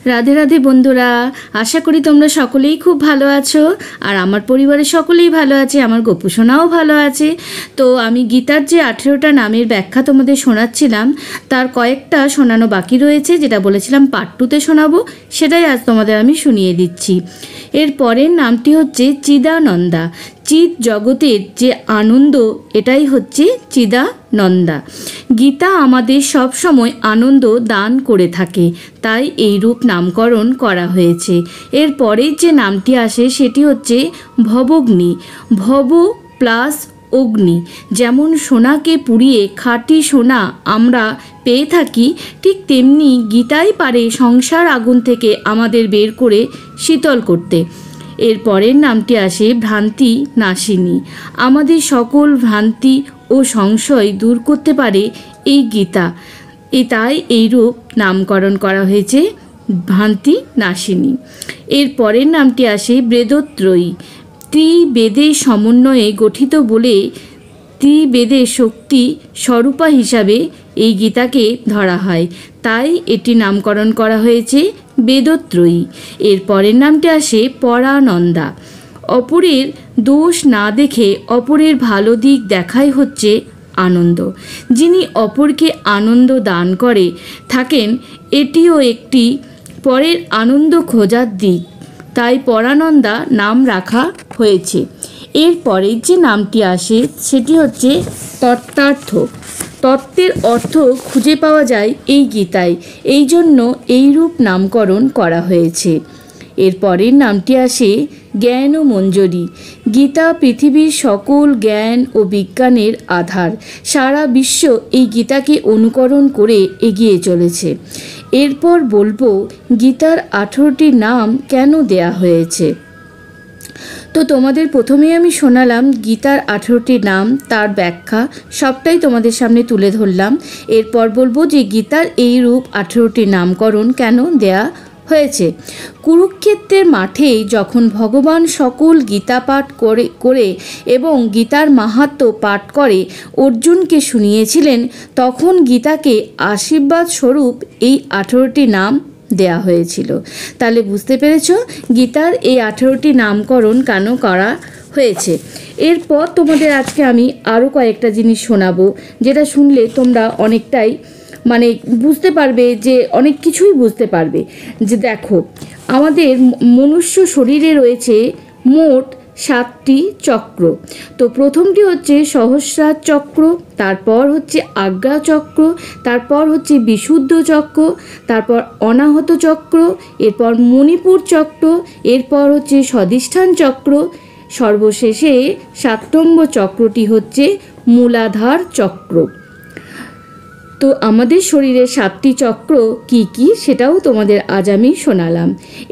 রাধে রাধে বন্ধুরা, আশা করি তোমরা সকলেই খুব ভালো আছো আর আমার পরিবারের সকলেই ভালো আছে, আমার গপু সোনাও ভালো আছে। তো আমি গীতার যে 18টা নামের ব্যাখ্যা তোমাদের শোনাচ্ছিলাম, তার কয়েকটা শোনানো বাকি রয়েছে, যেটা বলেছিলাম পার্ট 2তে শোনাবো, সেটাই আজ তোমাদের আমি শুনিয়ে দিচ্ছি। এর পরের নামটি হচ্ছে চিদানন্দা। চিৎ জগতের যে আনন্দ, এটাই হচ্ছে চিদানন্দা। গীতা আমাদের সব সময় আনন্দ দান করে থাকে, তাই এই রূপ নামকরণ করা হয়েছে। এর পরের যে নামটি আসে সেটি হচ্ছে ভবগ্নি। ভব প্লাস অগ্নি। যেমন সোনাকে পুড়িয়ে খাঁটি সোনা আমরা পেয়ে থাকি, ঠিক তেমনি গীতাই পারে সংসার আগুন থেকে আমাদের বের করে শীতল করতে। এর পরের নামটি আসে ভ্রান্তি নাশিনী। আমাদের সকল ভ্রান্তি ও সংশয় দূর করতে পারে এই গীতা, তাই এই রূপ নামকরণ করা হয়েছে ভ্রান্তি নাশিনী। এর পরের নামটি আসে বেদত্রয়ী। ত্রিবেদের সমন্বয়ে গঠিত বলে ত্রিবেদের শক্তি স্বরূপা হিসাবে এই গীতাকে ধরা হয়, তাই এটি নামকরণ করা হয়েছে বেদত্রয়ী। এর পরের নামটি আসে পরানন্দা। অপরের দোষ না দেখে অপরের ভালো দিক দেখাই হচ্ছে আনন্দ। যিনি অপরকে আনন্দ দান করে থাকেন, এটিও একটি পরের আনন্দ খোঁজার দিক, তাই পরানন্দা নাম রাখা হয়েছে। এর পরের যে নামটি আসে সেটি হচ্ছে তত্ত্বার্থ। তত্ত্বের অর্থ খুঁজে পাওয়া যায় এই গীতায়, এই জন্য এই রূপ নামকরণ করা হয়েছে। এর পরের নামটি আসে জ্ঞান ও মঞ্জরি। গীতা পৃথিবীর সকল জ্ঞান ও বিজ্ঞানের আধার। সারা বিশ্ব এই গীতাকে অনুকরণ করে এগিয়ে চলেছে। এরপর বলবো গীতার 18টি নাম কেন দেয়া হয়েছে। তো তোমাদের প্রথমেই আমি শোনালাম গীতার 18টি নাম, তার ব্যাখ্যা সবটাই তোমাদের সামনে তুলে ধরলাম। এরপর বলবো যে গীতার এই রূপ 18টি নামকরণ কেন দেয়া হয়েছে। কুরুক্ষেত্রের মাঠে যখন ভগবান সকল গীতা পাঠ করে এবং গীতার মাহাত্ম্য পাঠ করে অর্জুনকে শুনিয়েছিলেন, তখন গীতাকে আশীর্বাদ স্বরূপ এই 18টি নাম দেয়া হয়েছিল। তাহলে বুঝতে পেরেছ গীতার এই 18টি নামকরণ কেন করা হয়েছে। এরপর তোমাদের আজকে আমি আরও কয়েকটা জিনিস শোনাবো, যেটা শুনলে তোমরা অনেকটাই বুঝতে পারবে, যে অনেক কিছুই বুঝতে পারবে। যে দেখো, আমাদের মনুষ্য শরীরে রয়েছে মোট 7টি চক্র। তো প্রথমটি হচ্ছে সহস্রার চক্র, তারপর হচ্ছে আজ্ঞা চক্র, তারপর হচ্ছে বিশুদ্ধ চক্র, তারপর অনাহত চক্র, এরপর মণিপুর চক্র, এরপর হচ্ছে স্বাধিষ্ঠান চক্র, সর্বশেষে 7 নম্বর চক্রটি হচ্ছে মূলাধার চক্র। তো আমাদের শরীরের 7টি চক্র কি কি সেটাও তোমাদের আজ আমি শোনালাম।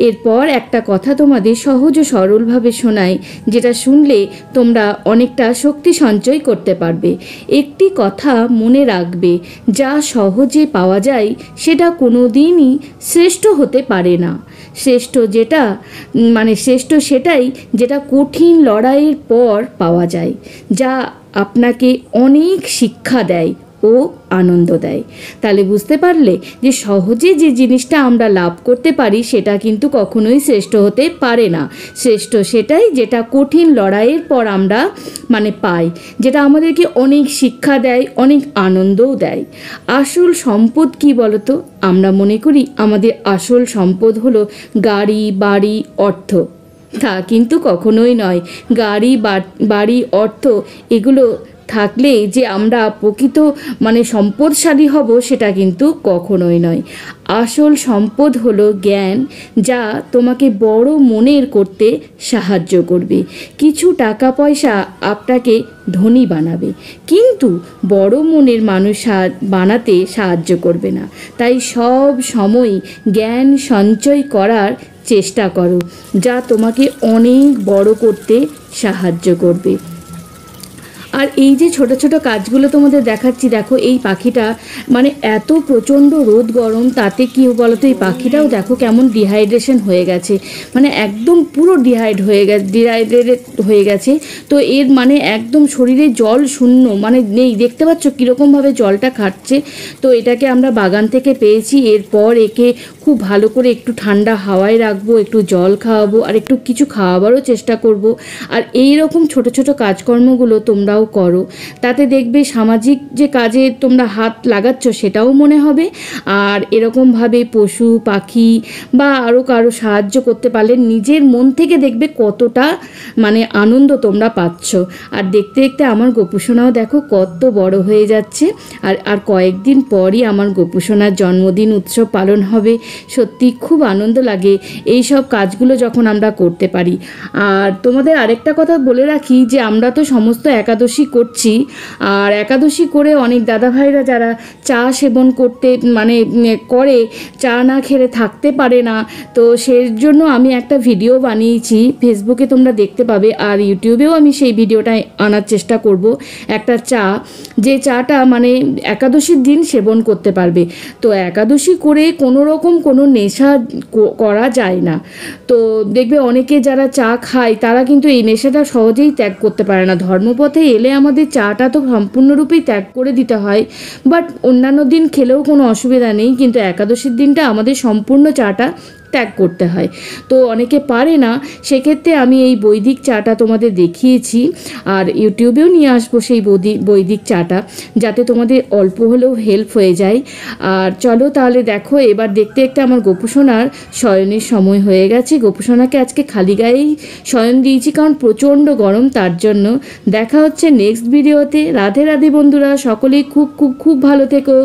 এরপর একটা কথা তোমাদের সহজ ও সরলভাবে শোনাই, যেটা শুনলে তোমরা অনেকটা শক্তি সঞ্চয় করতে পারবে। একটি কথা মনে রাখবে, যা সহজে পাওয়া যায় সেটা কোনো দিনই শ্রেষ্ঠ হতে পারে না। শ্রেষ্ঠ সেটাই যেটা কঠিন লড়াইয়ের পর পাওয়া যায়, যা আপনাকে অনেক শিক্ষা দেয় ও আনন্দ দেয়। তাহলে বুঝতে পারলে যে সহজে যে জিনিসটা আমরা লাভ করতে পারি সেটা কিন্তু কখনোই শ্রেষ্ঠ হতে পারে না। শ্রেষ্ঠ সেটাই যেটা কঠিন লড়াইয়ের পর আমরা পাই, যেটা আমাদেরকে অনেক শিক্ষা দেয়, অনেক আনন্দও দেয়। আসল সম্পদ কি বলতো? আমরা মনে করি আমাদের আসল সম্পদ হলো গাড়ি, বাড়ি, অর্থ। তা কিন্তু কখনোই নয়। গাড়ি, বাড়ি, অর্থ এগুলো থাকলে যে আমরা প্রকৃত সম্পদশালী হব, সেটা কিন্তু কখনোই নয়। আসল সম্পদ হলো জ্ঞান, যা তোমাকে বড় মনের করতে সাহায্য করবে। কিছু টাকা পয়সা আপনাকে ধনী বানাবে, কিন্তু বড় মনের মানুষ বানাতে সাহায্য করবে না। তাই সব সময় জ্ঞান সঞ্চয় করার চেষ্টা করো, যা তোমাকে অনেক বড় করতে সাহায্য করবে। আর এই যে ছোট ছোট কাজগুলো তোমাদের দেখাচ্ছি, দেখো এই পাখিটা এত প্রচণ্ড রোদ গরম, তাতে কি বলতো, এই পাখিটাও দেখো কেমন ডিহাইড্রেশন হয়ে গেছে, একদম পুরো ডিহাইড্রেটেড হয়ে গেছে। তো এর একদম শরীরে জল শূন্য নেই, দেখতে পাচ্ছ কীরকমভাবে জলটা খাচ্ছে। তো এটাকে আমরা বাগান থেকে পেয়েছি। এরপর একে খুব ভালো করে একটু ঠান্ডা হাওয়ায় রাখবো, একটু জল খাওয়াবো আর একটু কিছু খাওয়াবারও চেষ্টা করব। আর এই রকম ছোট ছোট কাজকর্মগুলো তোমরাও করো, তাতে দেখবে সামাজিক যে কাজে তোমরা হাত লাগাচ্ছ সেটাও মনে হবে, আর এরকমভাবে পশু পাখি বা আরও কারো সাহায্য করতে পারলে নিজের মন থেকে দেখবে কতটা মানে আনন্দ তোমরা পাচ্ছ। আর দেখতে দেখতে আমার গোপুসোনাও দেখো কত বড় হয়ে যাচ্ছে। আর কয়েকদিন পরই আমার গোপুসোনার জন্মদিন উৎসব পালন হবে। সত্যি খুব আনন্দ লাগে এই সব কাজগুলো যখন আমরা করতে পারি। আর তোমাদের আরেকটা কথা বলে রাখি যে আমরা তো সমস্ত একাদশী করছি, আর একাদশী করে অনেক দাদাভাইরা যারা চা সেবন করতে মানে করে, চা না খেলে থাকতে পারে না, তো সেই জন্য আমি একটা ভিডিও বানিয়েছি, ফেসবুকে তোমরা দেখতে পাবে, আর ইউটিউবেও আমি সেই ভিডিওটা আনার চেষ্টা করব। একটা চা, যে চাটা মানে একাদশীর দিন সেবন করতে পারবে। তো একাদশী করে কোনো রকম কোনো নেশা করা যায় না। তো দেখবে অনেকে যারা চা খায় তারা কিন্তু এই নেশাটা সহজেই ত্যাগ করতে পারে না। ধর্মপথে এলে আমাদের চাটা তো সম্পূর্ণরূপেই ত্যাগ করে দিতে হয়, বাট অন্যান্য দিন খেলেও কোনো অসুবিধা নেই, কিন্তু একাদশীর দিনটা আমাদের সম্পূর্ণ চাটা ত্যাগ করতে হয়। তো অনেকে পারে না, সেক্ষেত্রে আমি এই বৈদিক চাটা তোমাদের দেখিয়েছি, আর ইউটিউবেও নিয়ে আসবো সেই বৈদিক চাটা, যাতে তোমাদের অল্প হলেও হেল্প হয়ে যায়। আর চলো তাহলে দেখো, এবার দেখতে দেখতে আমার গোপুসোনার শয়নের সময় হয়ে গেছে। গোপুসোনাকে আজকে খালি গায়েই শয়ন দিয়েছি, কারণ প্রচণ্ড গরম, তার জন্য। দেখা হচ্ছে নেক্সট ভিডিওতে। রাধে রাধে বন্ধুরা, সকলেই খুব খুব খুব ভালো থেকো।